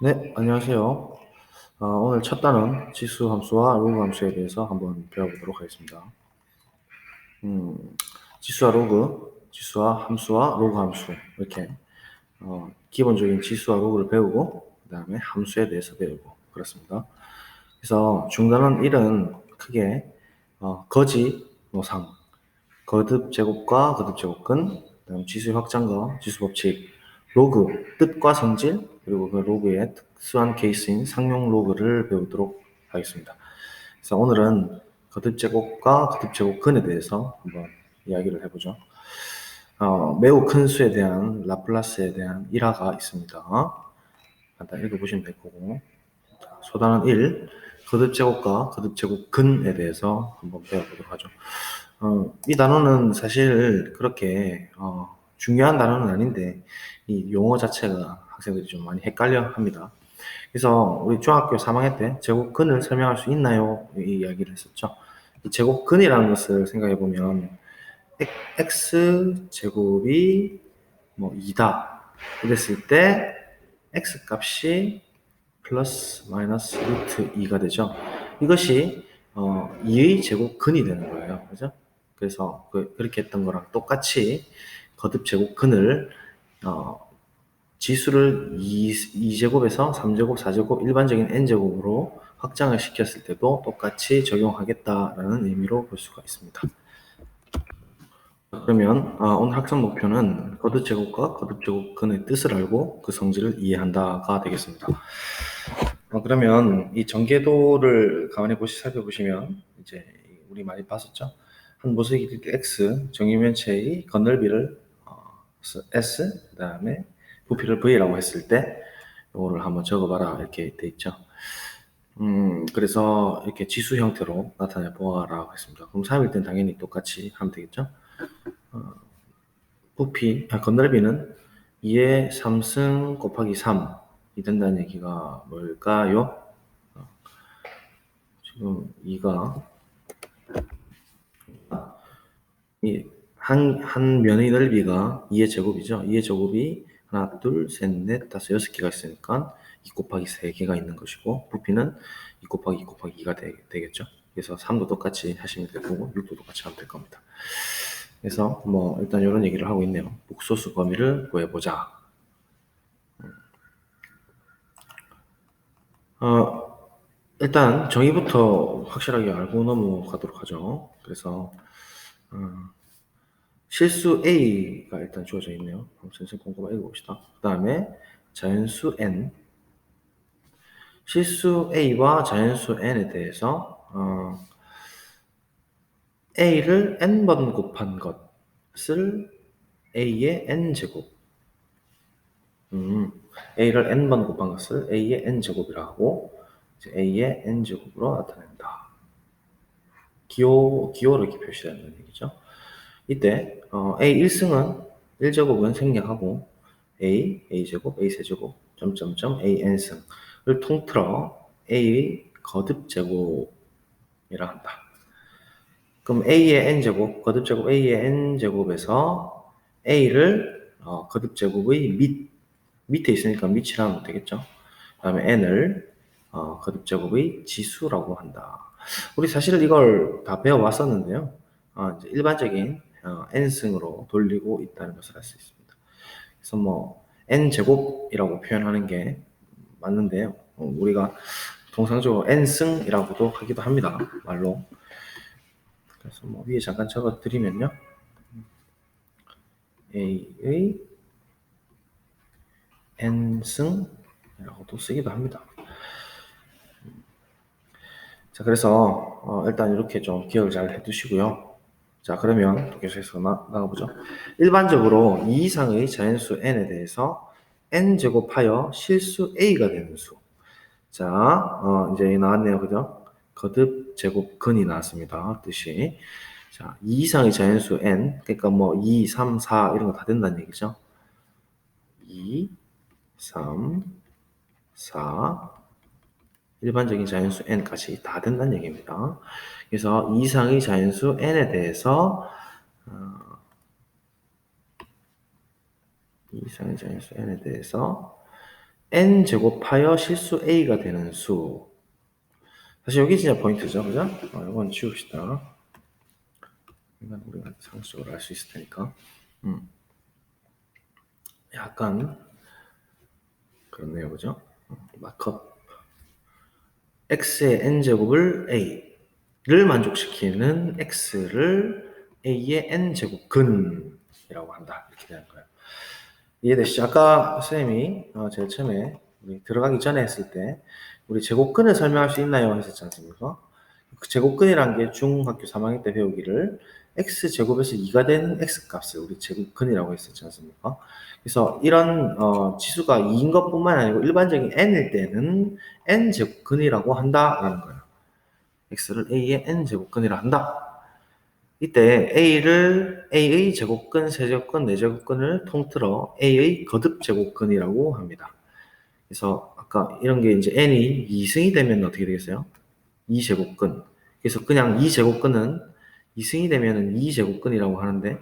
네, 안녕하세요. 오늘 첫 단원 지수 함수와 로그 함수에 대해서 한번 배워보도록 하겠습니다. 음, 지수와 로그, 지수와 함수와 로그 함수 이렇게 기본적인 지수와 로그를 배우고 그 다음에 함수에 대해서 배우고 그렇습니다. 그래서 중단원 1은 크게 거지, 노상, 거듭 제곱과 거듭 제곱근, 그다음 지수의 확장과 지수 법칙, 로그, 뜻과 성질, 그리고 그 로그의 특수한 케이스인 상용 로그를 배우도록 하겠습니다. 그래서 오늘은 거듭 제곱과 거듭 제곱근에 대해서 한번 이야기를 해보죠. 매우 큰 수에 대한 라플라스에 대한 일화가 있습니다. 간단 읽어보시면 될 거고. 소단원 1, 거듭 제곱과 거듭 제곱근에 대해서 한번 배워보도록 하죠. 이 단어는 사실 그렇게 중요한 단어는 아닌데 이 용어 자체가 학생들이 좀 많이 헷갈려 합니다. 그래서 우리 중학교 3학년 때 제곱근을 설명할 수 있나요? 이 이야기를 했었죠. 이 제곱근이라는 것을 생각해 보면 x 제곱이 뭐 2다 이랬을 때 x 값이 플러스 마이너스 루트 2가 되죠. 이것이 2의 제곱근이 되는 거예요. 그죠? 그래서 그렇게 했던 거랑 똑같이 거듭 제곱근을 지수를 2제곱에서 3제곱, 4제곱, 일반적인 n제곱으로 확장을 시켰을 때도 똑같이 적용하겠다라는 의미로 볼 수가 있습니다. 그러면 오늘 학습 목표는 거듭 제곱과 거듭 제곱근의 뜻을 알고 그 성질을 이해한다가 되겠습니다. 그러면 이 전개도를 가만히 살펴보시면 이제 우리 많이 봤었죠. 한 모서리 x 정육면체의 건널비를 s 그다음에 부피를 v라고 했을 때 이거를 한번 적어봐라 이렇게 돼 있죠. 그래서 이렇게 지수 형태로 나타내 보아라고 했습니다. 그럼 3일 땐 당연히 똑같이 하면 되겠죠. 부피 건널비는 2의 3승 곱하기 3이 된다는 얘기가 뭘까요? 지금 2가 한 면의 넓이가 2의 제곱이죠. 2의 제곱이 하나, 둘, 셋, 넷, 다섯, 6개가 있으니까 2 곱하기 3개가 있는 것이고 부피는 2 곱하기 2 곱하기 2가 되겠죠. 그래서 3도 똑같이 하시면 될 거고 6도 똑같이 하면 될 겁니다. 그래서 뭐 일단 이런 얘기를 하고 있네요. 복소수 범위를 구해보자. 일단 정의부터 확실하게 알고 넘어가도록 하죠. 그래서 실수 A가 일단 주어져 있네요. 선생님 꼼꼼하게 읽어봅시다. 그 다음에 자연수 N, 실수 A와 자연수 N에 대해서 A를 N번 곱한 것을 A의 N제곱, A를 N번 곱한 것을 A의 N제곱이라 하고 A의 N제곱으로 나타낸다. 기호로 이렇게 표시된다는 얘기죠. 이때 A 1승은 1제곱은 생략하고 A제곱, A세제곱, 점점점 AN승을 통틀어 A의 거듭제곱이라 한다. 그럼 A의 N제곱, 거듭제곱 A의 N제곱에서 A를 거듭제곱의 밑에 있으니까 밑이라 하면 되겠죠. 그 다음에 N을 거듭제곱의 지수라고 한다. 우리 사실 이걸 다 배워왔었는데요. 이제 일반적인 n승으로 돌리고 있다는 것을 알 수 있습니다. 그래서 뭐 n제곱이라고 표현하는 게 맞는데요. 우리가 통상적으로 n승이라고도 하기도 합니다. 말로. 그래서 뭐 위에 잠깐 적어드리면요. a의 n승이라고도 쓰기도 합니다. 자, 그래서 일단 이렇게 좀 기억을 잘 해두시고요. 자, 그러면 계속해서 나가보죠. 일반적으로 2 이상의 자연수 n에 대해서 n제곱하여 실수 a가 되는 수. 자, 이제 나왔네요. 그죠? 거듭 제곱 근이 나왔습니다. 뜻이. 자, 2 이상의 자연수 n, 그러니까 뭐 2, 3, 4 이런 거 다 된다는 얘기죠. 2, 3, 4, 일반적인 자연수 n까지 다 된다는 얘기입니다. 그래서 2 이상의 자연수 n에 대해서 2 이상의 자연수 n에 대해서 n 제곱하여 실수 a가 되는 수. 사실 여기 진짜 포인트죠, 그죠? 이건 치웁시다. 이건 우리가 상식적으로 알 수 있을 테니까. 약간 그렇네요, 그죠? 마크업. x의 n제곱을 a를 만족시키는 x를 a의 n제곱 근이라고 한다. 이렇게 되는 거예요. 이해되시죠? 아까 선생님이 제일 처음에 우리 들어가기 전에 했을 때 우리 제곱근을 설명할 수 있나요? 했었지 않습니까? 그 제곱근이란 게 중학교 3학년 때 배우기를 x제곱에서 2가 되는 x값을 우리 제곱근이라고 했었지 않습니까? 그래서 이런 지수가 2인 것뿐만 아니고 일반적인 n일 때는 n제곱근이라고 한다라는 거예요. x를 a의 n제곱근이라 한다. 이때 A의 제곱근, 세제곱근, 네제곱근을 통틀어 A의 거듭제곱근이라고 합니다. 그래서 아까 이런 게 이제 n이 2승이 되면 어떻게 되겠어요? 2제곱근. 그래서 그냥 2제곱근은 2승이 되면 2제곱근이라고 하는데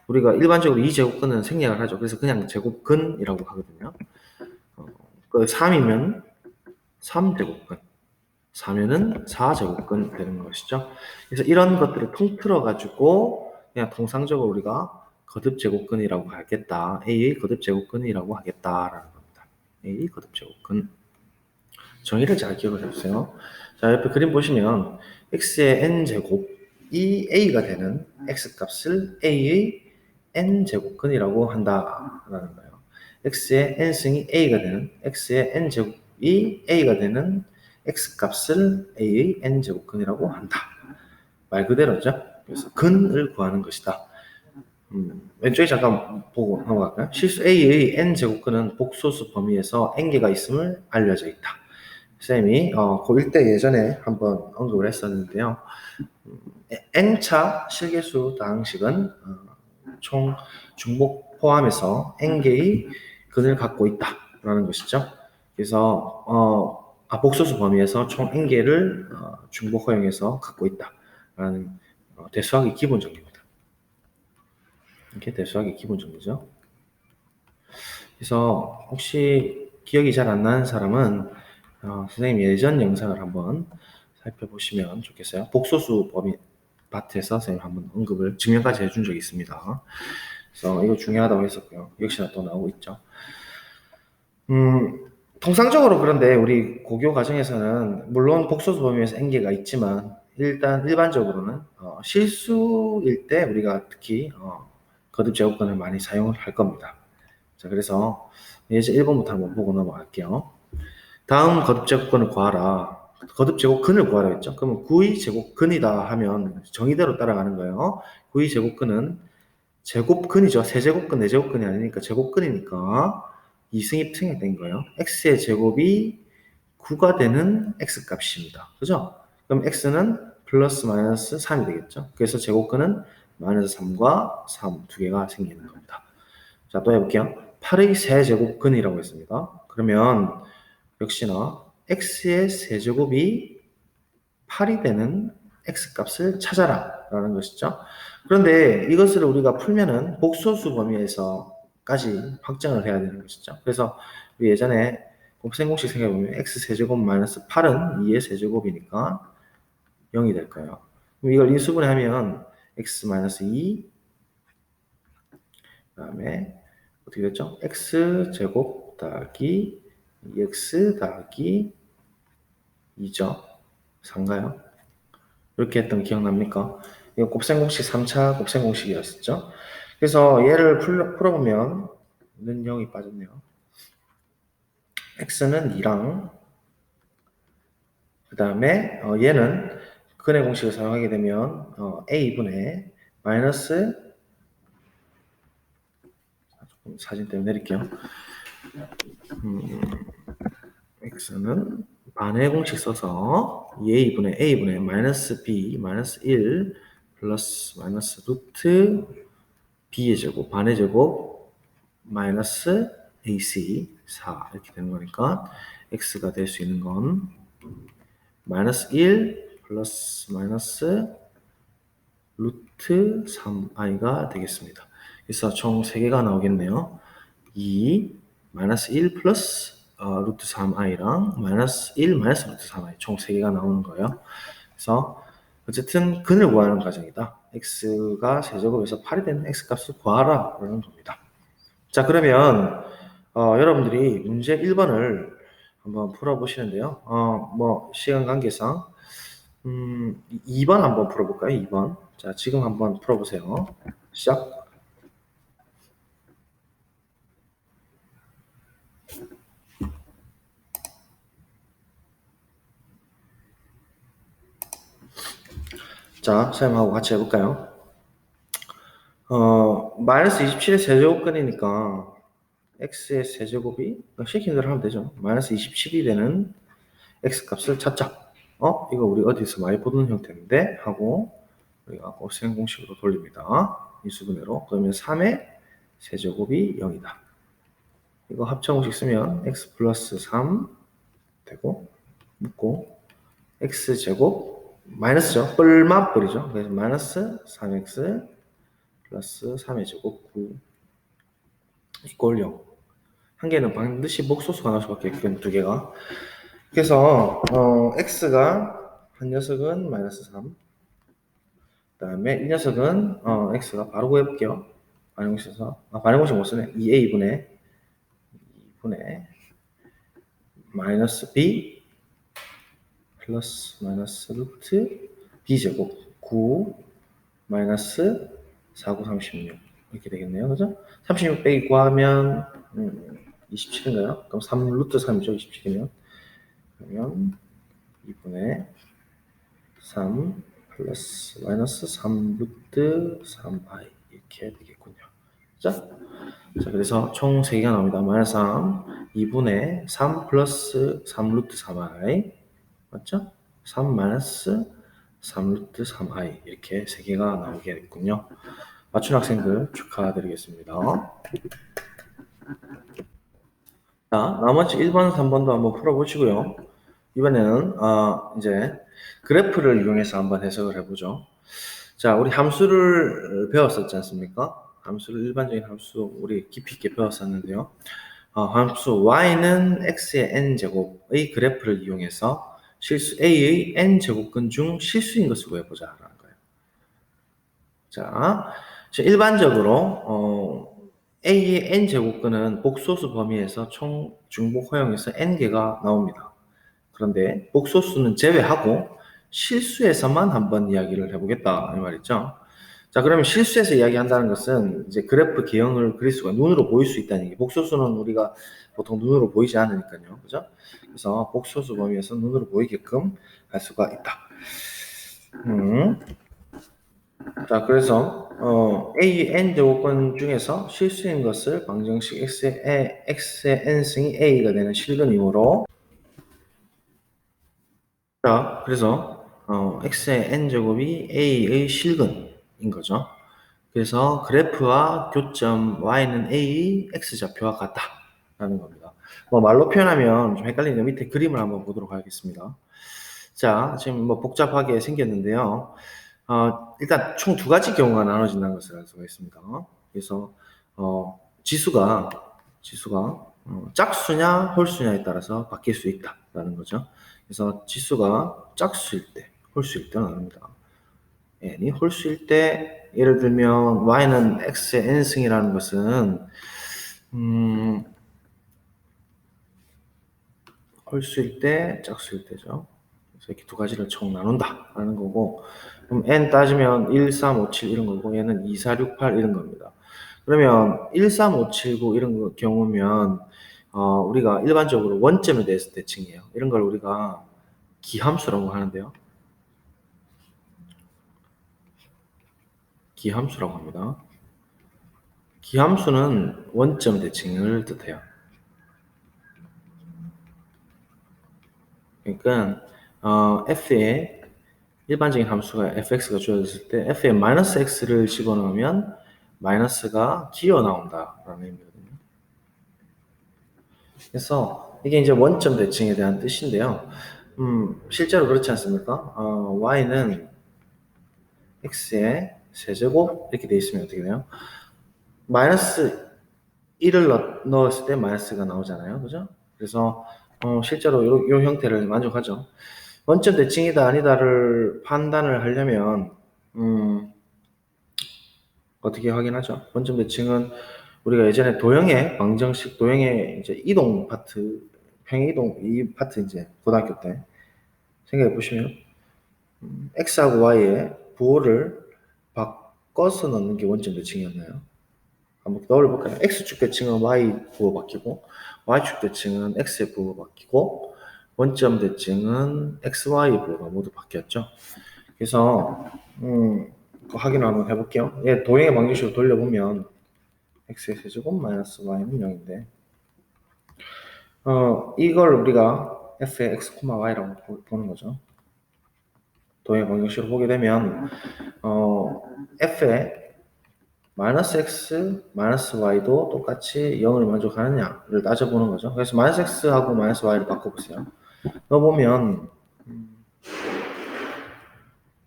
우리가 일반적으로 2제곱근은 생략을 하죠. 그래서 그냥 제곱근이라고 하거든요. 그 3이면 3제곱근. 4면은 4제곱근 되는 것이죠. 그래서 이런 것들을 통틀어가지고 그냥 통상적으로 우리가 거듭제곱근이라고 하겠다. A의 거듭제곱근이라고 하겠다라는 겁니다. A의 거듭제곱근. 정의를 잘 기억을 해주세요. 자, 옆에 그림 보시면 x의 n제곱이 a가 되는 x값을 a의 n제곱근이라고 한다라는 거예요. x의 n승이 a가 되는 x의 n제곱이 a가 되는 x값을 a의 n제곱근이라고 한다. 말 그대로죠. 그래서 근을 구하는 것이다. 왼쪽에 잠깐 보고 넘어갈까요? 실수 a의 n제곱근은 복소수 범위에서 n개가 있음을 알려져 있다. 쌤이 고1 때 예전에 한번 언급을 했었는데요. n차 실계수 다항식은 총 중복 포함해서 n개의 근을 갖고 있다라는 것이죠. 그래서 복소수 범위에서 총 n개를 중복 허용해서 갖고 있다라는 대수학의 기본 정리입니다. 이게 대수학의 기본 정리죠. 그래서 혹시 기억이 잘 안 나는 사람은 선생님 예전 영상을 한번 살펴보시면 좋겠어요. 복소수 범위 파트에서 선생님 한번 언급을 증명까지 해준 적이 있습니다. 그래서 이거 중요하다고 했었고요. 역시나 또 나오고 있죠. 통상적으로 그런데 우리 고교 과정에서는 물론 복소수 범위에서 n개가 있지만 일단 일반적으로는 실수일 때 우리가 특히 거듭 제곱근을 많이 사용을 할 겁니다. 자, 그래서 예제 1번부터 한번 보고 넘어갈게요. 다음 거듭제곱근을 구하라. 거듭제곱근을 구하라 했죠. 그러면 9의 제곱근이다 하면 정의대로 따라가는 거예요. 9의 제곱근은 제곱근이죠. 세제곱근, 네제곱근이 아니니까 제곱근이니까 2승이 승액된 거예요. x의 제곱이 9가 되는 x값입니다. 그죠? 그럼 x는 플러스 마이너스 3이 되겠죠. 그래서 제곱근은 마이너스 3과 3 두 개가 생기는 겁니다. 자, 또 해볼게요. 8의 세제곱근이라고 했습니다. 그러면 역시나 x의 세제곱이 8이 되는 x값을 찾아라 라는 것이죠. 그런데 이것을 우리가 풀면은 복소수 범위에서까지 확정을 해야 되는 것이죠. 그래서 우리 예전에 곱셈공식 생각해보면 x 세제곱 마이너스 8은 2의 세제곱이니까 0이 될 거예요. 그럼 이걸 인수분해하면 x 마이너스 2 그 다음에 어떻게 됐죠? x제곱 더하기 2x 더하기 2죠. 4인가요? 이렇게 했던 거 기억납니까? 이거 곱셈공식 3차 곱셈공식이었었죠. 그래서 얘를 풀어보면 는 0이 빠졌네요. x는 2랑 그 다음에 얘는 근의 공식을 사용하게 되면 a분의 마이너스 사진 때문에 내릴게요. x는 반의 공식 써서 2a분의 마이너스 b 마이너스 1 플러스 마이너스 루트 b의 제곱 반의 제곱 마이너스 ac 4 이렇게 되는 거니까 x가 될 수 있는 건 마이너스 1 플러스 마이너스 루트 3i가 되겠습니다. 그래서 총 3개가 나오겠네요. 2 마이너스 1 플러스 루트 3i랑 마이너스 1 마이너스 루트 3i 총 3개가 나오는 거예요. 그래서 어쨌든 근을 구하는 과정이다. x가 세제곱에서 8이 되는 x값을 구하라 라는 겁니다. 자, 그러면 여러분들이 문제 1번을 한번 풀어보시는데요. 뭐 시간 관계상 2번 한번 풀어볼까요? 2번. 자, 지금 한번 풀어보세요. 시작. 자, 선생님하고 같이 해볼까요? 마이너스 27의 세제곱근이니까 x의 세제곱이 시킨 대로 하면 되죠. 마이너스 27이 되는 x값을 찾자. 이거 우리 어디서 많이 보던 형태인데 하고 우리가 고생 공식으로 돌립니다. 인수분해로. 그러면 3의 세제곱이 0이다. 이거 합성공식 쓰면 x 플러스 3 되고 묶고 x제곱 마이너스죠. 뿔맛뿔이죠. 그래서 마이너스 3x 플러스 3의 제곱 9 이꼴 0. 한 개는 반드시 목소수가 나올 수밖에 없겠는 두 개가. 그래서 x가 한 녀석은 마이너스 3. 그 다음에 이 녀석은 x가 바로 구해볼게요. 반응공식 못 쓰네. 2a분의 마이너스 b 플러스 마이너스 루트 b제곱 9 마이너스 4, 9, 36 이렇게 되겠네요. 그죠? 36 빼기 9하면 27인가요? 그럼 3 루트 3이죠. 27이면 그러면 2분의 3 플러스 마이너스 3 루트 3i 이렇게 되겠군요. 자, 그래서 총 3개가 나옵니다. 마이너스 3, 2분의 3 플러스 3 루트 3i 맞죠? 3 마이너스 3 루트 3i 이렇게 3개가 나오게 됐군요. 맞춘 학생들 축하드리겠습니다. 자, 나머지 1번, 3번도 한번 풀어보시고요. 이번에는 이제 그래프를 이용해서 한번 해석을 해보죠. 자, 우리 함수를 배웠었지 않습니까? 함수를 일반적인 함수 우리 깊이 있게 배웠었는데요. 함수 y는 x의 n제곱의 그래프를 이용해서 실수 a의 n제곱근 중 실수인 것을 구해보자 라는 거예요. 자, 일반적으로 a의 n제곱근은 복소수 범위에서 총 중복 허용해서 n개가 나옵니다. 그런데 복소수는 제외하고 실수에서만 한번 이야기를 해보겠다 이 말이죠. 자, 그러면 실수에서 이야기한다는 것은 이제 그래프 개형을 그릴 수가 눈으로 보일 수 있다는 게 복소수는 우리가 보통 눈으로 보이지 않으니까요. 그죠? 그래서 복소수 범위에서 눈으로 보이게끔 할 수가 있다. 자, 그래서 A, N 제곱권 중에서 실수인 것을 방정식 X의 N승이 A가 되는 실근이므로 자, 그래서 X의 N제곱이 A의 실근인 거죠. 그래서 그래프와 교점 Y는 A, X좌표와 같다라는 겁니다. 뭐 말로 표현하면 좀 헷갈리는데 밑에 그림을 한번 보도록 하겠습니다. 자, 지금 뭐 복잡하게 생겼는데요. 일단 총 두 가지 경우가 나눠진다는 것을 알 수가 있습니다. 그래서 지수가 짝수냐 홀수냐에 따라서 바뀔 수 있다라는 거죠. 그래서 지수가 짝수일 때, 홀수일 때는 나눕니다. n이 홀수일 때 예를 들면 y는 x의 n승이라는 것은 홀수일 때, 짝수일 때죠. 그래서 이렇게 두 가지를 총 나눈다라는 거고, 그럼 n 따지면 1, 3, 5, 7 이런 거고, 얘는 2, 4, 6, 8 이런 겁니다. 그러면 1, 3, 5, 7, 9 이런 경우면 우리가 일반적으로 원점에 대해서 대칭해요. 이런 걸 우리가 기함수라고 하는데요. 기함수라고 합니다. 기함수는 원점 대칭을 뜻해요. 그러니까 f의 일반적인 함수가 fx가 주어졌을 때 f에 마이너스 x를 집어넣으면 마이너스가 기어 나온다라는 의미거든요. 그래서 이게 이제 원점 대칭에 대한 뜻인데요. 실제로 그렇지 않습니까? y는 x의 세제곱 이렇게 돼 있으면 어떻게 돼요? 마이너스 1을 넣었을 때 마이너스가 나오잖아요. 그죠? 그래서 실제로 요 형태를 만족하죠. 원점 대칭이다 아니다를 판단을 하려면 어떻게 확인하죠? 원점 대칭은 우리가 예전에 도형의 방정식, 도형의 이제 이동 파트, 평행이동 이 파트 이제 고등학교 때 생각해 보시면 x하고 y의 부호를 바꿔서 넣는 게 원점 대칭이었나요? 한번 떠올려 볼까요? x축 대칭은 y 부호 바뀌고 y축 대칭은 x의 부호 바뀌고 원점 대칭은 xy 부호가 모두 바뀌었죠. 그래서 그 확인을 한번 해볼게요. 예, 도형의 방정식으로 돌려보면 x의 세제곱 마이너스 y는 0인데 이걸 우리가 f의 x, y라고 보는 거죠. 도형의 방정식으로 보게 되면 f의 마이너스 x, 마이너스 y도 똑같이 0을 만족하느냐를 따져보는 거죠. 그래서 마이너스 x하고 마이너스 y를 바꿔보세요. 넣어보면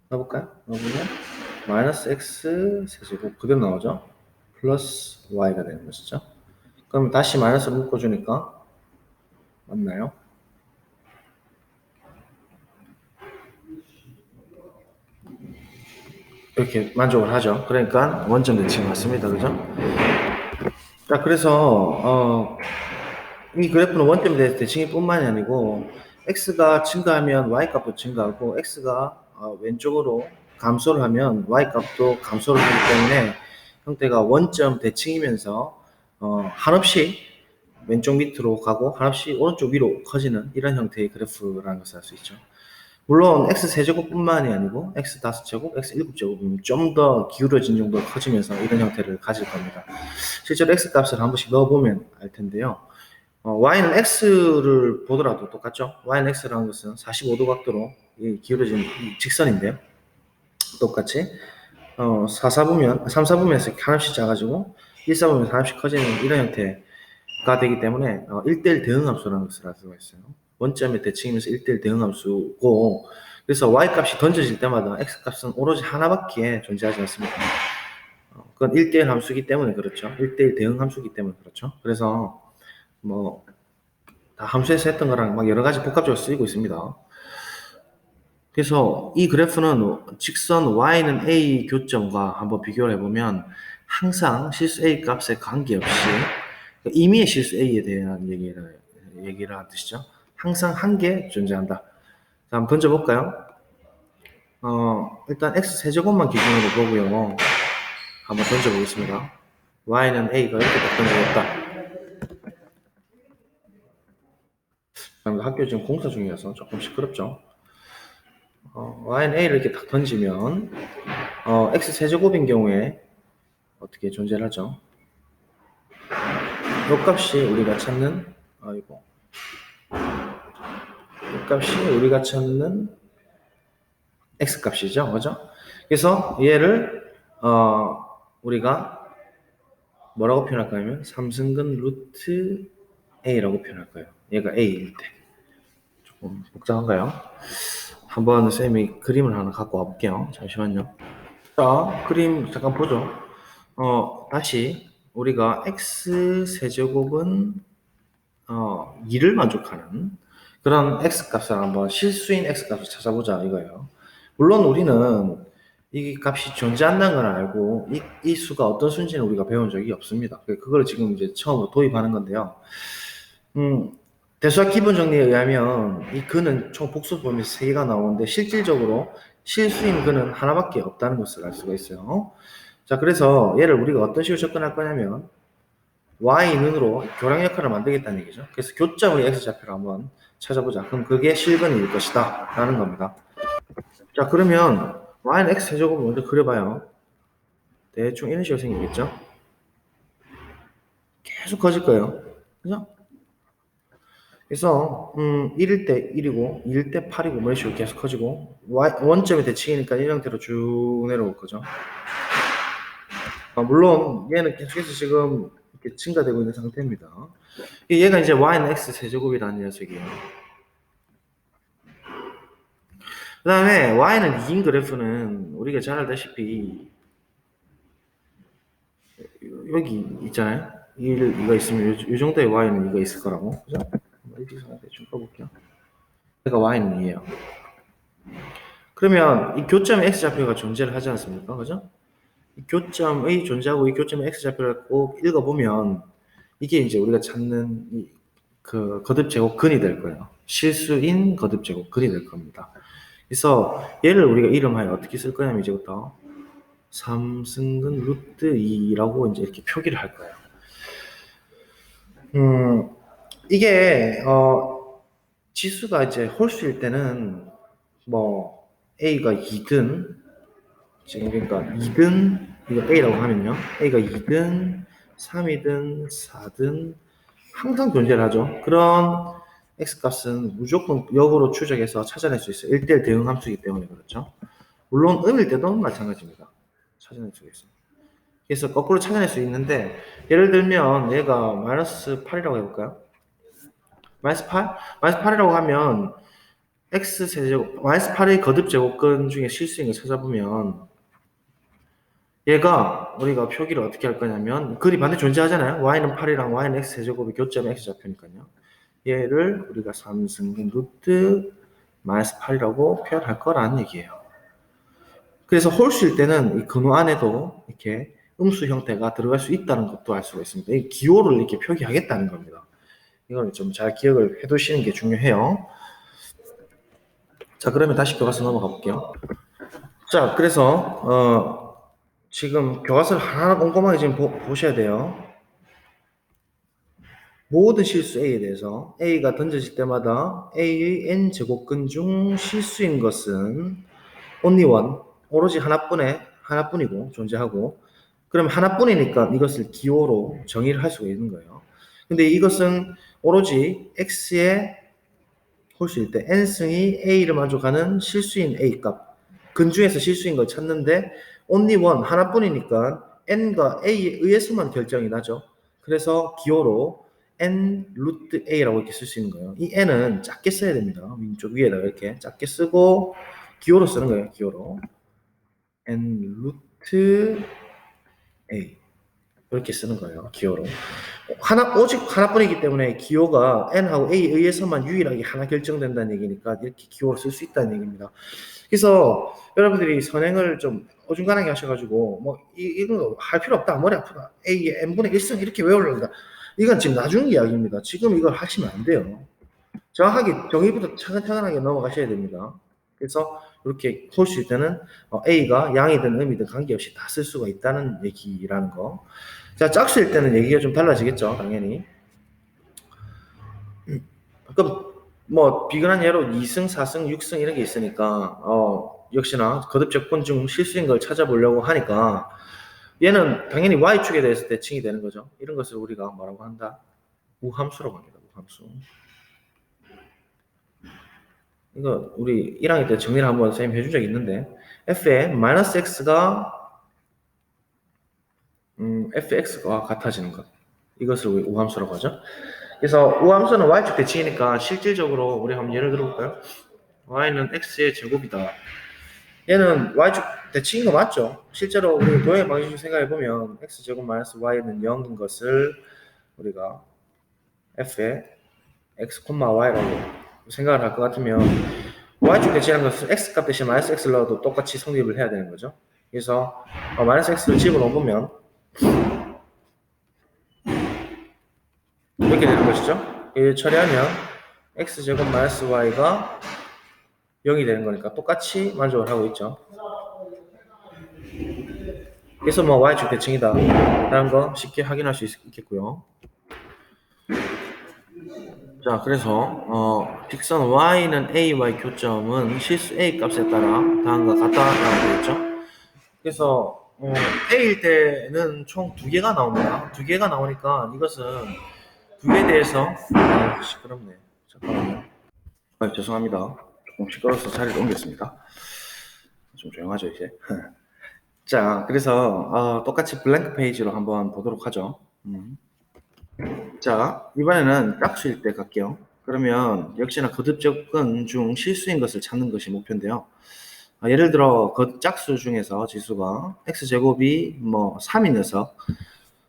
넣어볼까요? 넣어보면 마이너스 x 세제곱 그대로 나오죠. 플러스 y가 되는 것이죠. 그럼 다시 마이너스를 묶어주니까 맞나요? 이렇게 만족을 하죠. 그러니까 원점 대칭 맞습니다. 그죠? 자, 그래서 이 그래프는 원점 대칭이 뿐만이 아니고 x가 증가하면 y 값도 증가하고 x가 왼쪽으로 감소를 하면 y 값도 감소를 하기 때문에 형태가 원점 대칭이면서 한없이 왼쪽 밑으로 가고 한없이 오른쪽 위로 커지는 이런 형태의 그래프라는 것을 알 수 있죠. 물론 x 세제곱뿐만이 아니고 x 다섯 제곱, x 일곱 제곱이면 좀 더 기울어진 정도로 커지면서 이런 형태를 가질 겁니다. 실제로 x 값을 한 번씩 넣어보면 알 텐데요. y는 x를 보더라도 똑같죠. y는 x라는 것은 45도 각도로 기울어진 직선인데요. 똑같이 3, 4부면에서 하나씩 작아지고 1, 4부면에서 하나씩 커지는 이런 형태가 되기 때문에 1대1 대응함수라는 것을 알 수가 있어요. 원점의 대칭이면서 1대1 대응함수고 그래서 y값이 던져질 때마다 x값은 오로지 하나밖에 존재하지 않습니다. 그건 1대1 함수이기 때문에 그렇죠. 1대1 대응함수이기 때문에 그렇죠. 그래서 다 함수에서 했던 거랑 막 여러 가지 복합적으로 쓰이고 있습니다. 그래서 이 그래프는 직선 y는 a 교점과 한번 비교를 해보면 항상 실수 a 값에 관계없이 임의의 실수 a에 대한 얘기를 하는 뜻이죠. 항상 한 개 존재한다. 자, 한번 던져볼까요? 일단 x 세제곱만 기준으로 보고요. 한번 던져보겠습니다. y는 a가 이렇게 딱 던져졌다. 학교 지금 공사 중이어서 조금 시끄럽죠. y는 a를 이렇게 딱 던지면 x 세제곱인 경우에 어떻게 존재를 하죠? 요 값이 우리가 찾는 요 값이 우리가 찾는 x 값이죠, 그죠? 그래서 얘를 우리가 뭐라고 표현할 거냐면 3승근 루트 a라고 표현할 거예요. 얘가 a일 때 조금 복잡한가요? 한번 쌤이 그림을 하나 갖고 와볼게요. 잠시만요. 자, 그림 잠깐 보죠. 다시 우리가 x 세제곱은 2를 만족하는 그런 x값을 한번 실수인 x값을 찾아보자 이거예요. 물론 우리는 이 값이 존재한다는 걸 알고 이 수가 어떤 수인지는 우리가 배운 적이 없습니다. 그걸 지금 이제 처음으로 도입하는 건데요. 대수학 기본 정리에 의하면 이 근은 총 복수 범위 3개가 나오는데 실질적으로 실수인 근은 하나밖에 없다는 것을 알 수가 있어요. 자, 그래서 얘를 우리가 어떤 식으로 접근할 거냐면 y는으로 교량 역할을 만들겠다는 얘기죠. 그래서 교점의 x좌표를 한번 찾아보자. 그럼 그게 실근일 것이다 라는 겁니다. 자, 그러면 y는 x 세제곱을 먼저 그려봐요. 대충 이런 식으로 생기겠죠. 계속 커질 거예요. 그죠? 그래서 1일 때 1이고 2일 때 8이고 뭐 이런 식으로 계속 커지고 원점의 대칭이니까 이 형태로 쭉 내려올 거죠. 물론 얘는 계속해서 지금 이렇게 증가되고 있는 상태입니다. 얘가 이제 y는 x 세제곱이라는 녀석이에요. 그 다음에 y는 2인 그래프는 우리가 잘 알다시피 여기 있잖아요. 이거 있으면 이 정도의 y는 이거 있을 거라고. 그죠? 일직선을 대충 꺼볼게요. 얘가 y는 2예요. 그러면 이 교점에 x좌표가 존재를 하지 않습니까? 그죠? 이 교점의 존재하고 이 교점의 x좌표를 꼭 읽어보면 이게 이제 우리가 찾는 그 거듭제곱근이 될 거예요. 실수인 거듭제곱근이 될 겁니다. 그래서 얘를 우리가 이름하여 어떻게 쓸 거냐면 이제부터 3승근 루트 2라고 이제 이렇게 표기를 할 거예요. 이게 지수가 이제 홀수일 때는 뭐 a가 2든 지금 그러니까 2든 이거 a라고 하면요. a가 2든 3이든 4든 항상 존재를 하죠. 그런 x값은 무조건 역으로 추적해서 찾아낼 수 있어요. 1대1 대응 함수이기 때문에 그렇죠. 물론 음일 때도 마찬가지입니다. 찾아낼 수가 있어요. 그래서 거꾸로 찾아낼 수 있는데 예를 들면 얘가 마이너스 8이라고 해볼까요? 마이너스 8? 마이너스 8이라고 하면 x세제곱 마이너스 8의 거듭제곱근 중에 실수인 걸 찾아보면 얘가 우리가 표기를 어떻게 할 거냐면 글이 반대 존재하잖아요. y는 8이랑 y는 x세제곱이 교점의 x좌표니까요. 얘를 우리가 3승분 루트 마이너스 8이라고 표현할 거라는 얘기예요. 그래서 홀수일 때는 이 근호 안에도 이렇게 음수 형태가 들어갈 수 있다는 것도 알 수가 있습니다. 이 기호를 이렇게 표기하겠다는 겁니다. 이걸 좀 잘 기억을 해두시는 게 중요해요. 자, 그러면 다시 교과서 넘어가 볼게요. 자, 그래서 지금 교과서를 하나하나 꼼꼼하게 지금 보셔야 돼요. 모든 실수 A에 대해서 A가 던져질 때마다 A의 n제곱근 중 실수인 것은 only one, 오로지 하나뿐이고 존재하고 그럼 하나뿐이니까 이것을 기호로 정의를 할 수가 있는 거예요. 근데 이것은 오로지 x의 홀수일 때 n승이 a를 만족하는 실수인 a 값 근중에서 실수인 걸 찾는데 only one 하나뿐이니까 n과 a에 의해서만 결정이 나죠. 그래서 기호로 n 루트 a라고 이렇게 쓸 수 있는 거예요. 이 n은 작게 써야 됩니다. 왼쪽 위에다가 이렇게 작게 쓰고 기호로 쓰는 거예요. 기호로 n 루트 a 이렇게 쓰는 거예요. 기호로 오직 하나뿐이기 때문에 기호가 n하고 a에 의해서만 유일하게 하나 결정된다는 얘기니까 이렇게 기호로 쓸 수 있다는 얘기입니다. 그래서 여러분들이 선행을 좀 어중간하게 하셔가지고 뭐 이거 할 필요 없다, 머리 아프다, a의 n분의 1승 이렇게 외우려다, 이건 지금 나중 이야기입니다. 지금 이걸 하시면 안 돼요. 정확하게 정의부터 차근차근하게 넘어가셔야 됩니다. 그래서 이렇게 홀수일 때는 A가 양이든 음이든 관계없이 다 쓸 수가 있다는 얘기라는 거. 자, 짝수일 때는 얘기가 좀 달라지겠죠, 당연히. 그럼 뭐 비근한 예로 2승, 4승, 6승 이런 게 있으니까 역시나 거듭적분 중 실수인 걸 찾아보려고 하니까 얘는 당연히 y축에 대해서 대칭이 되는 거죠. 이런 것을 우리가 뭐라고 한다? 우함수라고 합니다. 우함수. 이거 우리 1학년 때 정리를 한번 선생님 해준 적이 있는데 f의 마이너스 x가 fx가 같아지는 것, 이것을 우리 우함수라고 하죠. 그래서 우함수는 y축 대칭이니까 실질적으로 우리 한번 예를 들어볼까요? y는 x의 제곱이다. 얘는 y축 대칭인 거 맞죠? 실제로 우리 도형의 방식을 생각해보면 x제곱 마이너스 y는 0인 것을 우리가 f의 x, y라고 생각을 할 것 같으면 y축 대칭이라는 것은 x값 대신 마이너스 x를 넣어도 똑같이 성립을 해야 되는 거죠. 그래서 마이너스 x를 집어넣으면 이렇게 되는 것이죠. 이를 처리하면 x제곱 마이너스 y가 0이 되는 거니까 똑같이 만족을 하고 있죠. 그래서 뭐 y축 대칭이다 라는 거 쉽게 확인할 수 있겠고요. 자, 그래서 직선 y는 ay 교점은 실수 a 값에 따라 다음과 같다라고 되겠죠. 그래서 a일 때는 총 2개가 나옵니다. 2개가 나오니까 이것은 2개에 대해서 시끄럽네. 잠깐만요. 죄송합니다. 조금 시끄러워서 자리를 옮겼습니다. 좀 조용하죠 이제. 자, 그래서 똑같이 블랭크 페이지로 한번 보도록 하죠. 자, 이번에는 짝수일 때 갈게요. 그러면 역시나 거듭적근 중 실수인 것을 찾는 것이 목표인데요. 예를 들어 짝수 중에서 지수가 x제곱이 뭐 3인 녀석,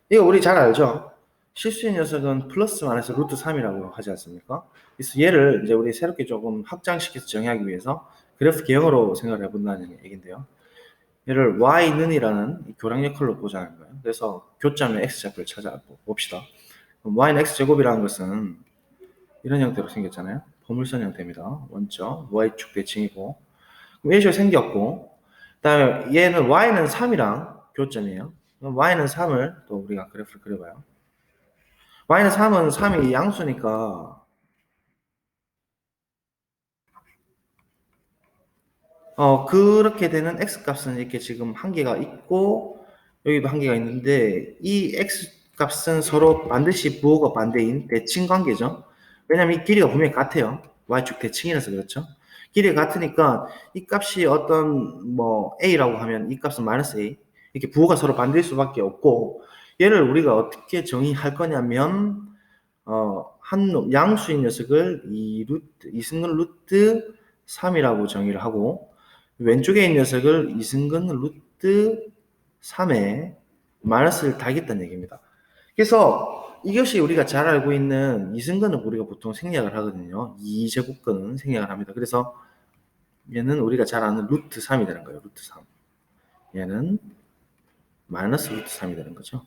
이거 우리 잘 알죠? 실수인 녀석은 플러스 마이너스 루트 3이라고 하지 않습니까? 그래서 얘를 이제 우리 새롭게 조금 확장시켜서 정의하기 위해서 그래프 개형으로 생각을 해본다는 얘기인데요. 얘를 y는이라는 교량 역할로 보자는 거예요. 그래서 교점의 x좌표를 찾아봅시다. y는 x제곱이라는 것은 이런 형태로 생겼잖아요. 포물선 형태입니다. 원점 y축 대칭이고 그럼 이런 식으로 생겼고 그 다음에 얘는 y는 3이랑 교점이에요. 그럼 y는 3을 또 우리가 그래프를 그려봐요. y는 3은 3이 양수니까 그렇게 되는 x값은 이렇게 지금 한 개가 있고 여기도 한 개가 있는데 이 x값은 서로 반드시 부호가 반대인 대칭 관계죠. 왜냐면 이 길이가 분명히 같아요. y축 대칭이라서 그렇죠. 길이가 같으니까 이 값이 어떤 뭐 a라고 하면 이 값은 마이너스 a 이렇게 부호가 서로 반대일 수밖에 없고 얘를 우리가 어떻게 정의할 거냐면 한 양수인 녀석을 2승근 루트 3이라고 정의를 하고 왼쪽에 있는 녀석을 2승근 루트 3에 마이너스를 달겠다는 얘기입니다. 그래서 이것이 우리가 잘 알고 있는 2승근은 우리가 보통 생략을 하거든요. 2제곱근은 생략을 합니다. 그래서 얘는 우리가 잘 아는 루트 3이 되는 거예요. 루트 3. 얘는 마이너스 루트 3이 되는 거죠.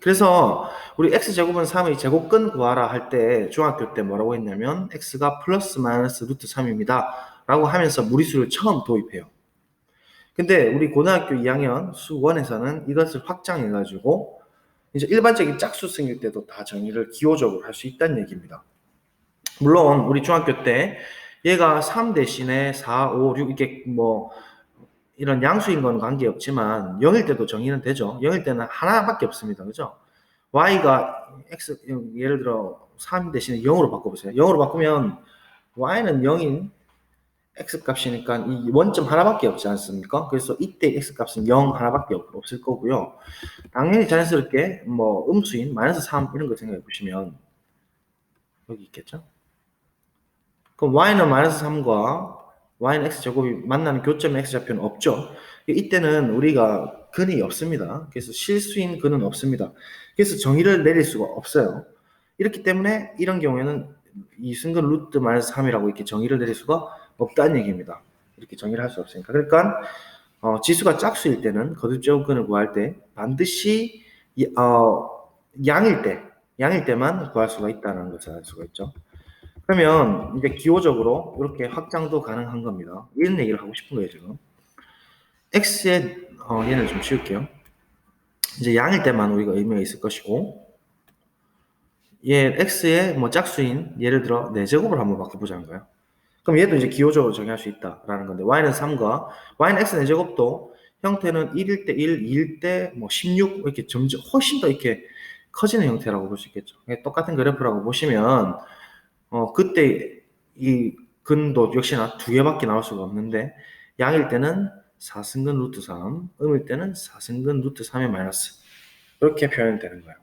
그래서 우리 x제곱은 3의 제곱근 구하라 할 때 중학교 때 뭐라고 했냐면 x가 플러스 마이너스 루트 3입니다. 라고 하면서 무리수를 처음 도입해요. 근데 우리 고등학교 2학년 수1에서는 이것을 확장해가지고 이제 일반적인 짝수 생길 때도 다 정의를 기호적으로 할 수 있다는 얘기입니다. 물론 우리 중학교 때 얘가 3 대신에 4, 5, 6 이렇게 뭐 이런 양수인 건 관계없지만 0일 때도 정의는 되죠. 0일 때는 하나밖에 없습니다. 그죠? y가 x 예를 들어 3 대신에 0으로 바꿔보세요. 0으로 바꾸면 y는 0인 x 값이니까 이 원점 하나밖에 없지 않습니까? 그래서 이때 x 값은 0 하나밖에 없을 거고요. 당연히 자연스럽게 뭐 음수인 마이너스 3 이런 거 생각해 보시면 여기 있겠죠? 그럼 y는 마이너스 3과 y는 x제곱이 만나는 교점의 x좌표는 없죠. 이때는 우리가 근이 없습니다. 그래서 실수인 근은 없습니다. 그래서 정의를 내릴 수가 없어요. 이렇기 때문에 이런 경우에는 이 승근 루트 마이너스 3이라고 이렇게 정의를 내릴 수가 없다는 얘기입니다. 이렇게 정의를 할 수 없으니까. 그러니까 지수가 짝수일 때는 거듭제곱근을 구할 때 반드시 양일 때만 구할 수가 있다는 것을 알 수가 있죠. 그러면 이제 기호적으로 이렇게 확장도 가능한 겁니다. 이런 얘기를 하고 싶은 거예요, 지금. x의 얘는 좀 지울게요. 이제 양일 때만 우리가 의미가 있을 것이고 얘 x의 뭐 짝수인 예를 들어 4제곱을 한번 바꿔보자는 거예요. 그럼 얘도 이제 기호적으로 정의할 수 있다라는 건데 y는 3과 y는 x 4제곱도 형태는 1일 때 1, 2일 때 뭐 16 이렇게 점점 훨씬 더 이렇게 커지는 형태라고 볼 수 있겠죠. 똑같은 그래프라고 보시면 그때 이 근도 역시나 2개밖에 나올 수가 없는데 양일 때는 4승근 루트 3, 음일 때는 4승근 루트 3의 마이너스 이렇게 표현이 되는 거예요.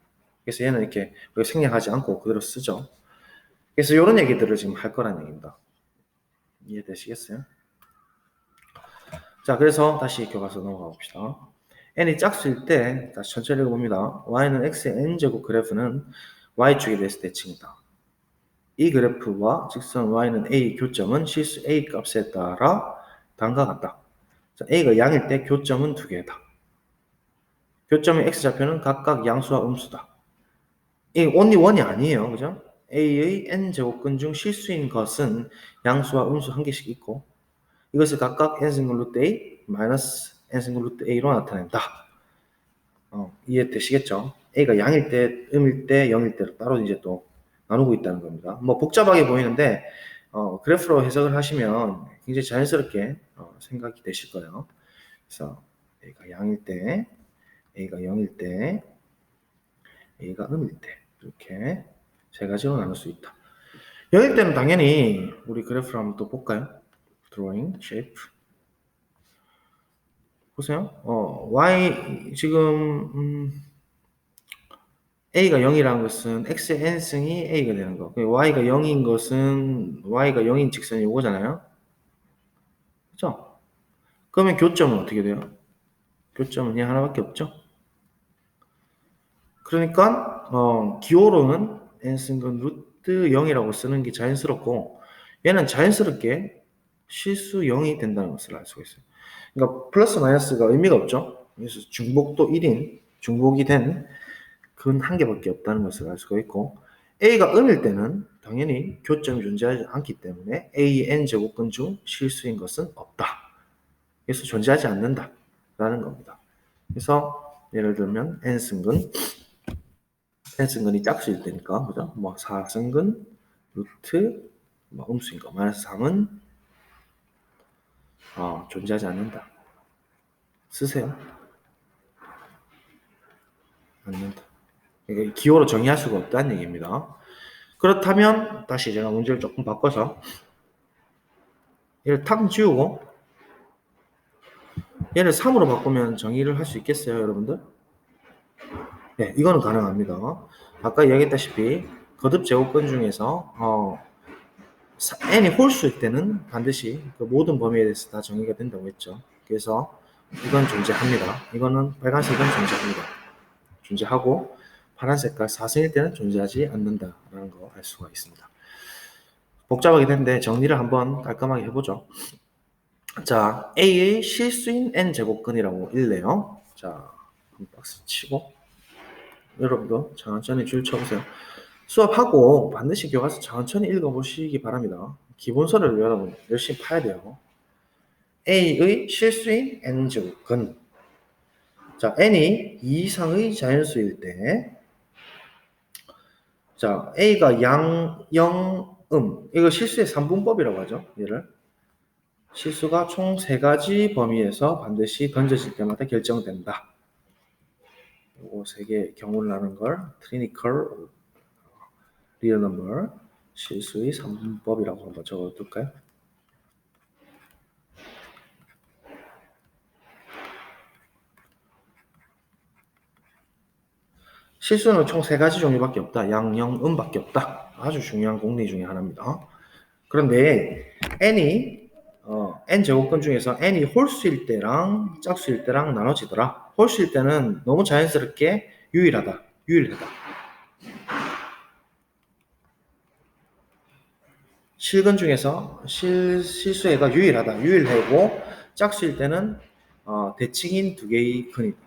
그래서 얘는 이렇게 생략하지 않고 그대로 쓰죠. 그래서 이런 얘기들을 지금 할 거라는 얘기입니다. 이해되시겠어요? 자, 그래서 다시 교과서 넘어가 봅시다. n이 짝수일 때 다시 천천히 읽어봅니다. y는 x의 n제곱 그래프는 y축에 대해서 대칭이다. 이 그래프와 직선 y는 a 교점은 실수 a 값에 따라 다음과 같다. 자, a가 양일 때 교점은 2개다. 교점의 x좌표는 각각 양수와 음수다. 이 only one이 아니에요. 그죠? a의 n제곱근 중 실수인 것은 양수와 음수 한 개씩 있고 이것을 각각 n승근 루트 a 마이너스 n승근 루트 a로 나타낸다. 이해되시겠죠? a가 양일 때, 음일 때, 0일 때로 따로 이제 또 나누고 있다는 겁니다. 뭐 복잡하게 보이는데 그래프로 해석을 하시면 굉장히 자연스럽게 생각이 되실 거예요. 그래서 a가 양일 때, a가 0일 때, a가 음일 때 이렇게 세 가지로 나눌 수 있다. 0일 때는 당연히 우리 그래프를 한번 또 볼까요? drawing, shape. 보세요. y 지금 a가 0이라는 것은 x의 n승이 a가 되는 거. y가 0인 것은 y가 0인 직선이 이거잖아요. 그죠? 그러면 교점은 어떻게 돼요? 교점은 얘 하나밖에 없죠? 그러니까 기호로는 n승근 루트 0이라고 쓰는 게 자연스럽고 얘는 자연스럽게 실수 0이 된다는 것을 알 수가 있어요. 그러니까 플러스 마이너스가 의미가 없죠. 그래서 중복도 1인 중복이 된 근 한 개밖에 없다는 것을 알 수가 있고 a가 음일 때는 당연히 교점이 존재하지 않기 때문에 a n 제곱근 중 실수인 것은 없다. 그래서 존재하지 않는다라는 겁니다. 그래서 예를 들면 n승근 n승근이 짝수일 때니까 그죠? 뭐 4승근 루트 뭐 음수인 거 마이너스 3은 존재하지 않는다. 쓰세요. 않는다. 그러니까 기호로 정의할 수가 없다는 얘기입니다. 그렇다면 다시 제가 문제를 조금 바꿔서 얘를 탁 지우고 얘를 3으로 바꾸면 정의를 할 수 있겠어요, 여러분들? 네, 이거는 가능합니다. 아까 얘기했다시피 거듭 제곱근 중에서 n이 홀수일 때는 반드시 그 모든 범위에 대해서 다 정의가 된다고 했죠. 그래서 이건 존재합니다. 이거는 빨간색은 존재합니다. 존재하고 파란 색깔 4승일 때는 존재하지 않는다라는 거 알 수가 있습니다. 복잡하게 됐는데 정리를 한번 깔끔하게 해보죠. 자, A의 실수인 n제곱근이라고 일래요. 자, 한 박스 치고 여러분도 천천히 줄 쳐보세요. 수업하고 반드시 교과서 천천히 읽어보시기 바랍니다. 기본서를 여러분 열심히 파야 돼요. A의 실수인 n제곱근. 자, n이 2 이상의 자연수일 때, 자, A가 양, 영, 이거 실수의 3분법이라고 하죠. 얘를. 실수가 총 3가지 범위에서 반드시 던져질 때마다 결정된다. 요거 3개 경우를 나눈 걸 clinical real number 실수의 3분법이라고 한번 적어둘까요? 실수는 총 3가지 종류밖에 없다. 양, 영, 밖에 없다. 아주 중요한 공리 중에 하나입니다. 그런데 n이 n제곱근 중에서 n이 홀수일 때랑 짝수일 때랑 나눠지더라. 홀수일 때는 너무 자연스럽게 유일하다. 실근 중에서 실수해가 유일하고 짝수일 때는 대칭인 2개의 근이다.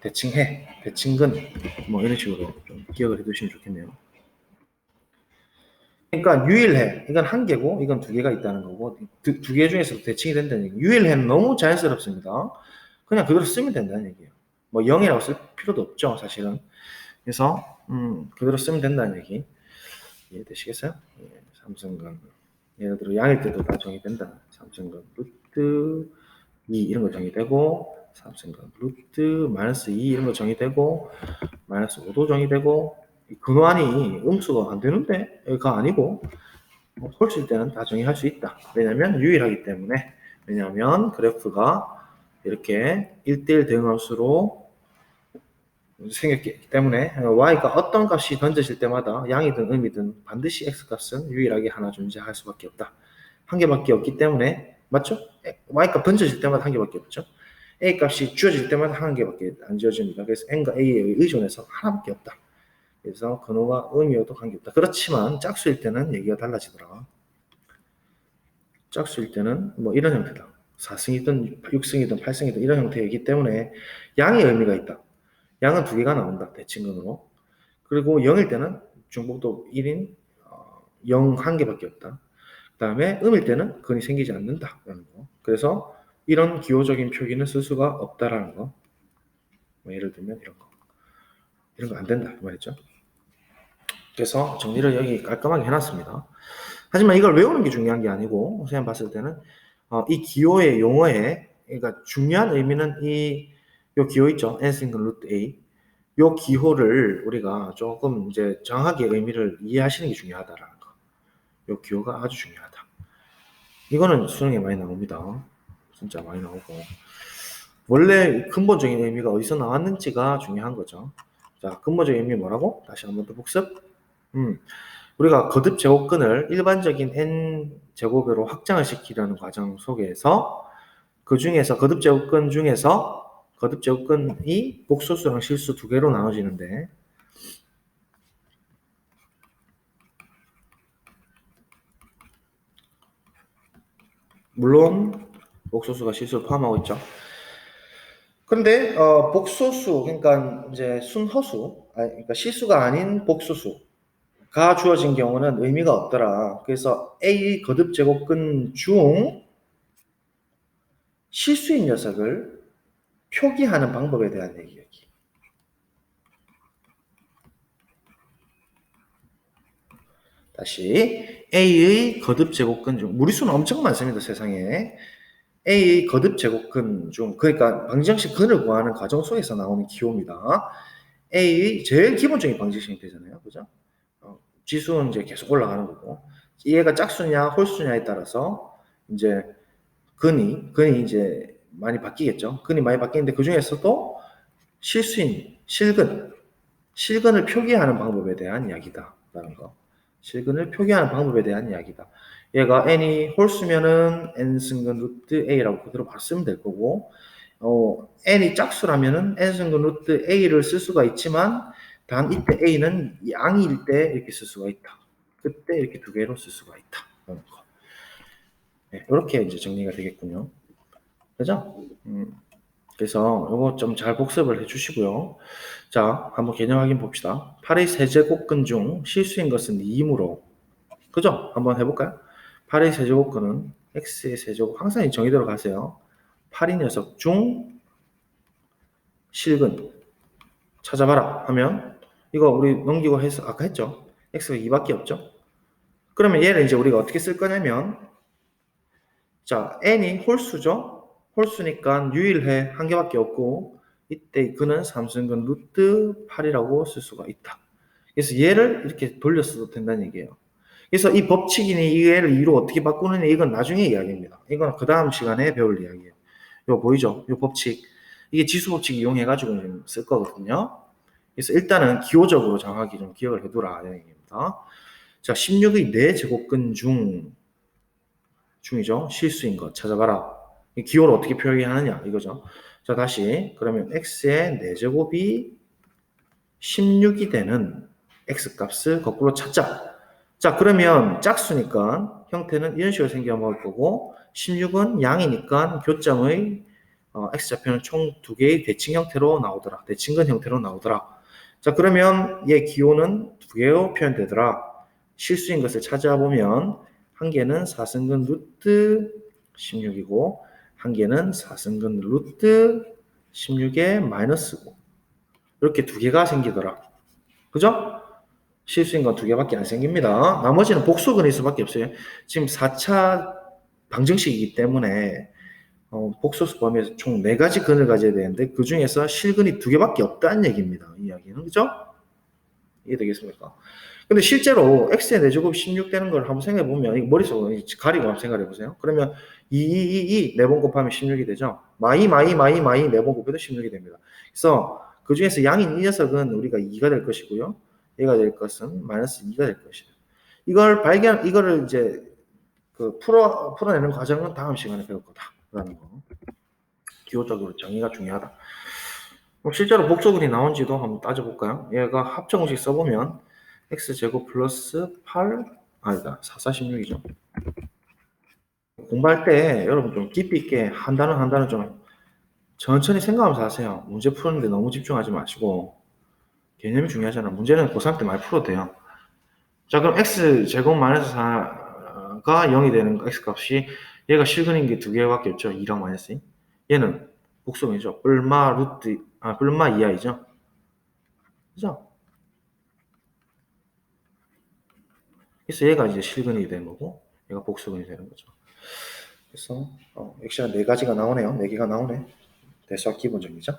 대칭근 뭐 이런 식으로 좀 기억을 해두시면 좋겠네요. 그러니까 유일해. 이건 1개고 이건 2개가 있다는 거고 2개 중에서 대칭이 된다는 얘기. 유일해는 너무 자연스럽습니다. 그냥 그대로 쓰면 된다는 얘기예요. 뭐 0이라고 쓸 필요도 없죠, 사실은. 그래서 그대로 쓰면 된다는 얘기. 이해되시겠어요? 예, 삼성근 예를 들어 양일 때도 다 정의된다. 삼성근 루트 2 이런 거 정의되고 삼성근 루트 마이너스 2 이런 거 정의되고 마이너스 5도 정의되고 근환이 음수가 안 되는데 가 아니고 홀수일 때는 다 정의할 수 있다. 왜냐하면 유일하기 때문에. 왜냐하면 그래프가 이렇게 1대1 대응함수로 생겼기 때문에 y가 어떤 값이 던져질 때마다 양이든 음이든 반드시 x값은 유일하게 하나 존재할 수밖에 없다. 한 개밖에 없기 때문에 맞죠? y값 던져질 때마다 한 개밖에 없죠. a값이 주어질 때마다 한 개밖에 안 주어집니다. 그래서 n과 a에 의존해서 하나밖에 없다. 그래서 근호가 음이어도 관계없다. 그렇지만 짝수일 때는 얘기가 달라지더라. 짝수일 때는 뭐 이런 형태다. 4승이든 6승이든 8승이든 이런 형태이기 때문에 양의 의미가 있다. 양은 2개가 나온다. 대칭근으로. 그리고 0일 때는 중복도 1인 0 1개밖에 없다. 그 다음에 음일 때는 근이 생기지 않는다라는 거. 그래서 이런 기호적인 표기는 쓸 수가 없다라는 거. 뭐 예를 들면 이런 거. 이런 거 안 된다 그 말이죠. 그래서 정리를 여기 깔끔하게 해놨습니다. 하지만 이걸 외우는 게 중요한 게 아니고 그냥 봤을 때는 이 기호의 용어에 그러니까 중요한 의미는 요 기호 있죠. n승근 루트 a 요 기호를 우리가 조금 이제 정확하게 의미를 이해하시는 게 중요하다라는 거. 요 기호가 아주 중요하다. 이거는 수능에 많이 나옵니다. 진짜 많이 나오고 원래 근본적인 의미가 어디서 나왔는지가 중요한 거죠. 자, 근본적인 의미 뭐라고? 다시 한번 더 복습. 우리가 거듭 제곱근을 일반적인 n 제곱으로 확장을 시키려는 과정 속에서 그 중에서 거듭 제곱근 중에서 거듭 제곱근이 복소수랑 실수 두 개로 나눠지는데 물론 복소수가 실수를 포함하고 있죠. 그런데 복소수 그러니까 이제 순허수 그러니까 실수가 아닌 복소수가 주어진 경우는 의미가 없더라. 그래서 A 거듭 제곱근 중 실수인 녀석을 표기하는 방법에 대한 얘기예요. 다시 A의 거듭 제곱근 중 무리수는 엄청 많습니다. 세상에. A의 거듭 제곱근 중 그러니까 방정식 근을 구하는 과정 속에서 나오는 기호입니다. A의 제일 기본적인 방정식 형태잖아요. 그죠? 지수는 이제 계속 올라가는 거고 얘가 짝수냐 홀수냐에 따라서 이제 근이 이제 많이 바뀌겠죠. 근이 많이 바뀌는데 그 중에서도 실수인 실근을 표기하는 방법에 대한 이야기다라는 거. 실근을 표기하는 방법에 대한 이야기다. 얘가 n이 홀수면은 n 승근 루트 a라고 그대로 바로 쓰면 될 거고 n이 짝수라면은 n 승근 루트 a를 쓸 수가 있지만 단 이때 a는 양일 때 이렇게 쓸 수가 있다. 그때 이렇게 두 개로 쓸 수가 있다. 네, 이렇게 이제 정리가 되겠군요. 그죠? 그래서 이거 좀 잘 복습을 해주시고요. 자, 한번 개념 확인 봅시다. 8의 세제곱근 중 실수인 것은 2이므로 그죠? 한번 해볼까요? 8의 세제곱근은 x의 세제곱 항상 이 정의대로 가세요. 8이 녀석 중 실근 찾아봐라 하면 이거 우리 넘기고 해서 아까 했죠? x가 2밖에 없죠? 그러면 얘를 이제 우리가 어떻게 쓸 거냐면 자, n이 홀수죠? 홀수니까 유일해 한 개밖에 없고 이때 그는 삼승근 루트 8이라고 쓸 수가 있다. 그래서 얘를 이렇게 돌려 써도 된다는 얘기예요. 그래서 이 법칙이니 이 얘를 2로 어떻게 바꾸느냐 이건 나중에 이야기입니다. 이건 그 다음 시간에 배울 이야기예요. 이거 보이죠? 이 법칙. 이게 지수 법칙 이용해가지고 쓸 거거든요. 그래서 일단은 기호적으로 정확히 좀 기억을 해두라 이런 얘기입니다. 자, 16의 4제곱근 중이죠. 실수인 것 찾아봐라. 이 기호를 어떻게 표기하느냐 이거죠. 자, 다시 그러면 x의 4제곱이 16이 되는 x값을 거꾸로 찾자. 자, 그러면 짝수니까 형태는 이런 식으로 생겨먹을 거고 16은 양이니까 교점의 x좌표는 총 2개의 대칭 형태로 나오더라. 대칭근 형태로 나오더라. 자, 그러면 얘 기호는 2개로 표현되더라. 실수인 것을 찾아보면 한 개는 4승근 루트 16이고 한 개는 4승근 루트 16의 마이너스고 이렇게 2개가 생기더라. 그죠? 실수인 건 2개밖에 안 생깁니다. 나머지는 복수근일 수밖에 없어요. 지금 4차 방정식이기 때문에 복소수 범위에서 총 4가지 근을 가져야 되는데 그 중에서 실근이 2개밖에 없다는 얘기입니다. 이 이야기는. 그죠? 이해되겠습니까? 근데 실제로 x의 4제곱 16 되는 걸 한번 생각해 보면 머릿속으로 가리고 한번 생각해 보세요. 그러면 2 4번 곱하면 16이 되죠. 마이 4번 곱해도 16이 됩니다. 그래서 그 중에서 양인 이 녀석은 우리가 2가 될 것이고요. 얘가 될 것은 마이너스 2가 될 것이에요. 이거를 이제 풀어내는 과정은 다음 시간에 배울 거다라는 거. 기호적으로 정의가 중요하다. 실제로 복소근이 나온지도 한번 따져볼까요? 얘가 합정식 써보면 x제곱 플러스 8 아니다 446이죠. 공부할 때 여러분 좀 깊이 있게 한 단원 좀 천천히 생각하면서 하세요. 문제 푸는데 너무 집중하지 마시고 개념이 중요하잖아. 문제는 고3 때 많이 풀어도 돼요. 자, 그럼 x제곱 마이너스 4가 0이 되는 거 x값이 얘가 실근인 게 2개밖에 없죠. 2랑 마이너스 2. 얘는 복수근이죠. 뿔마 2하이죠. 그죠? 그래서 얘가 이제 실근이 되는 거고 얘가 복수근이 되는 거죠. 그래서 역시 4가지가 나오네요. 4개가 나오네. 대수학 기본 정리죠.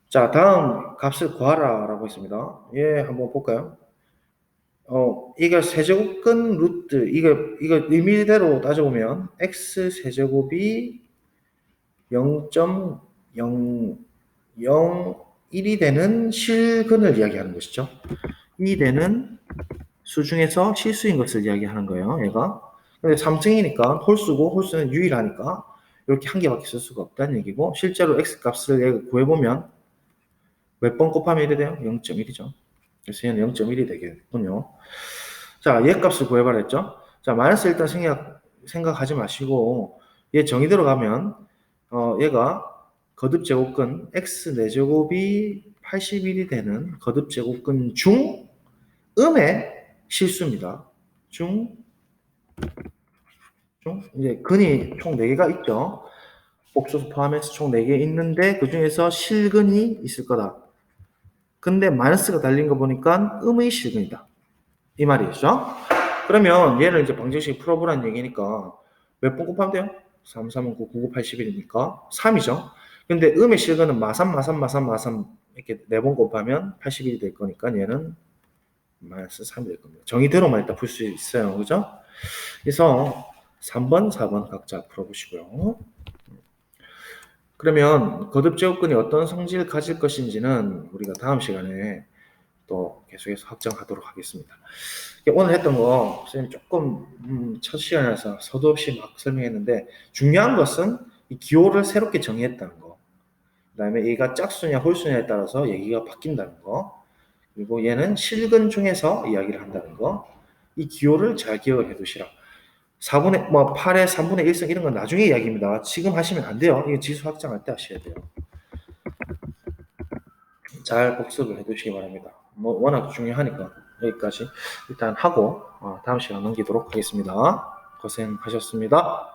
자, 다음 값을 구하라 라고 했습니다. 예, 한번 볼까요? 이거 세제곱근 루트 이거 의미대로 따져보면 x 세제곱이 0.001이 되는 실근을 이야기하는 것이죠. 이 되는 수 중에서 실수인 것을 이야기하는 거예요. 얘가. 근데 3층이니까 홀수고 홀수는 유일하니까 이렇게 한 개밖에 쓸 수가 없다는 얘기고, 실제로 x 값을 얘가 구해보면 몇 번 곱하면 이래 돼요? 0.1이죠. 그래서 얘는 0.1이 되겠군요. 자, 얘 값을 구해봐라 했죠? 자, 마이너스 일단 생각하지 마시고, 얘 정의 들어가면, 얘가 거듭제곱근 x 4제곱이 81이 되는 거듭제곱근 중, 음의 실수입니다. 이제 근이 총 4개가 있죠. 복소수 포함해서 총 4개 있는데, 그 중에서 실근이 있을 거다. 근데 마이너스가 달린 거 보니까 음의 실근이다. 이 말이죠. 그러면 얘를 이제 방정식 풀어보라는 얘기니까 몇 번 곱하면 돼요? 3, 3은 9, 9, 9, 81이니까 3이죠. 근데 음의 실근은 마삼 이렇게 4번 곱하면 81이 될 거니까 얘는 마이너스 3이 될 겁니다. 정의대로만 일단 풀 수 있어요. 그죠? 그래서 3번, 4번 각자 풀어보시고요. 그러면 거듭제곱근이 어떤 성질을 가질 것인지는 우리가 다음 시간에 또 계속해서 확정하도록 하겠습니다. 오늘 했던 거 선생님 조금 첫 시간에서 서두 없이 막 설명했는데, 중요한 것은 이 기호를 새롭게 정의했다는 거, 그 다음에 얘가 짝수냐 홀수냐에 따라서 얘기가 바뀐다는 거, 그리고 얘는 실근 중에서 이야기를 한다는 거, 이 기호를 잘 기억을 해 두시라. 8의 3분의 1승 이런 건 나중에 이야기입니다. 지금 하시면 안 돼요. 이거 지수 확장할 때 하셔야 돼요. 잘 복습을 해 두시기 바랍니다. 워낙 중요하니까 여기까지 일단 하고 다음 시간 넘기도록 하겠습니다. 고생하셨습니다.